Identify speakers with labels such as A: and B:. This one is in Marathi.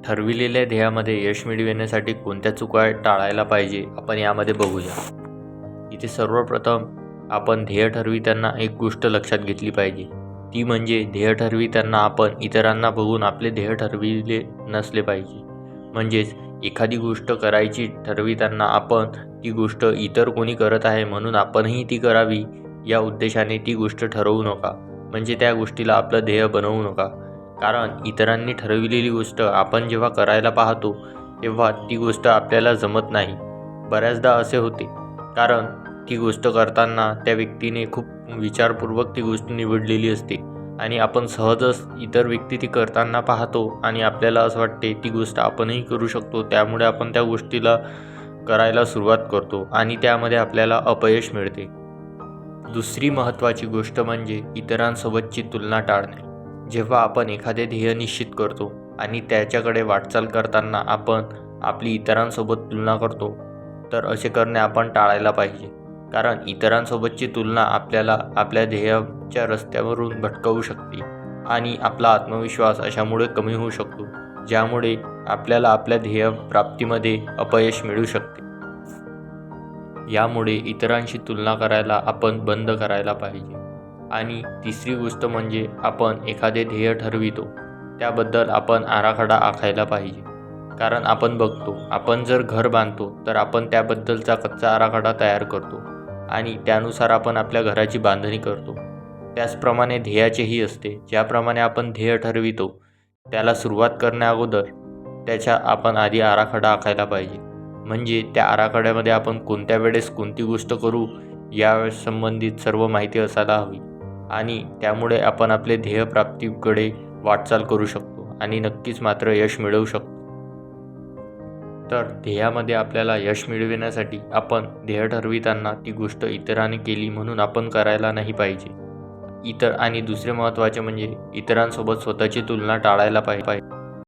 A: ठरविलेल्या ध्येयामध्ये यश मिळविण्यासाठी कोणत्या चुका टाळायला पाहिजे आपण यामध्ये बघूया. इथे सर्वप्रथम आपण ध्येय ठरविताना एक गोष्ट लक्षात घेतली पाहिजे, ती म्हणजे ध्येय ठरविताना आपण इतरांना बघून आपले ध्येय ठरविले नसले पाहिजे. म्हणजेच एखादी गोष्ट करायची ठरविताना आपण ती गोष्ट इतर कोणी करत आहे म्हणून आपणही ती करावी या उद्देशाने ती गोष्ट ठरवू नका. म्हणजे त्या गोष्टीला आपलं ध्येय बनवू नका. कारण इतरांनी ठरविलेली गोष्ट आपण जेव्हा करायला पाहतो तेव्हा ती गोष्ट आपल्याला जमत नाही. बऱ्याचदा असे होते कारण ती गोष्ट करताना त्या व्यक्तीने खूप विचारपूर्वक ती गोष्ट निवडलेली असते आणि आपण सहजच इतर व्यक्ती ती करताना पाहतो आणि आपल्याला असं वाटते ती गोष्ट आपणही करू शकतो. त्यामुळे आपण त्या गोष्टीला करायला सुरुवात करतो आणि त्यामध्ये आपल्याला अपयश मिळते. दुसरी महत्त्वाची गोष्ट म्हणजे इतरांसोबतची तुलना टाळणे. जेव्हा आपण एखादे ध्येय निश्चित करतो आणि त्याच्याकडे वाटचाल करताना आपण आपली इतरांसोबत तुलना करतो तर असे करणे आपण टाळायला पाहिजे. कारण इतरांसोबतची तुलना आपल्याला आपल्या ध्येयाच्या रस्त्यावरून भटकवू शकते आणि आपला आत्मविश्वास अशामुळे कमी होऊ शकतो, ज्यामुळे आपल्याला आपल्या ध्येय प्राप्तीमध्ये अपयश मिळू शकते. यामुळे इतरांशी तुलना करायला आपण बंद करायला पाहिजे. आणि तिसरी गोष्ट म्हणजे आपण एखादे ध्येय ठरवितो त्याबद्दल आपण आराखडा आखायला पाहिजे. कारण आपण बघतो, आपण जर घर बांधतो तर आपण त्याबद्दलचा कच्चा आराखडा तयार करतो आणि त्यानुसार आपण आपल्या घराची बांधणी करतो. त्याचप्रमाणे ध्येयाचेही असते. ज्याप्रमाणे आपण ध्येय ठरवितो त्याला सुरुवात करण्याअगोदर त्याच्या आपण आधी आराखडा आखायला पाहिजे. म्हणजे त्या आराखड्यामध्ये आपण कोणत्या वेळेस कोणती गोष्ट करू या संबंधित सर्व माहिती असायला हवी आणि त्यामुळे आपण आपले ध्येय प्राप्तीकडे वाटचाल करू शकतो आणि नक्कीच मात्र यश मिळवू शकतो. तर ध्येयामध्ये आपल्याला यश मिळविण्यासाठी आपण ध्येय ठरविताना ती गोष्ट इतरांनी केली म्हणून आपण करायला नाही पाहिजे. आणि दुसरे महत्त्वाचे म्हणजे इतरांसोबत स्वतःची तुलना टाळायला पाहिजे.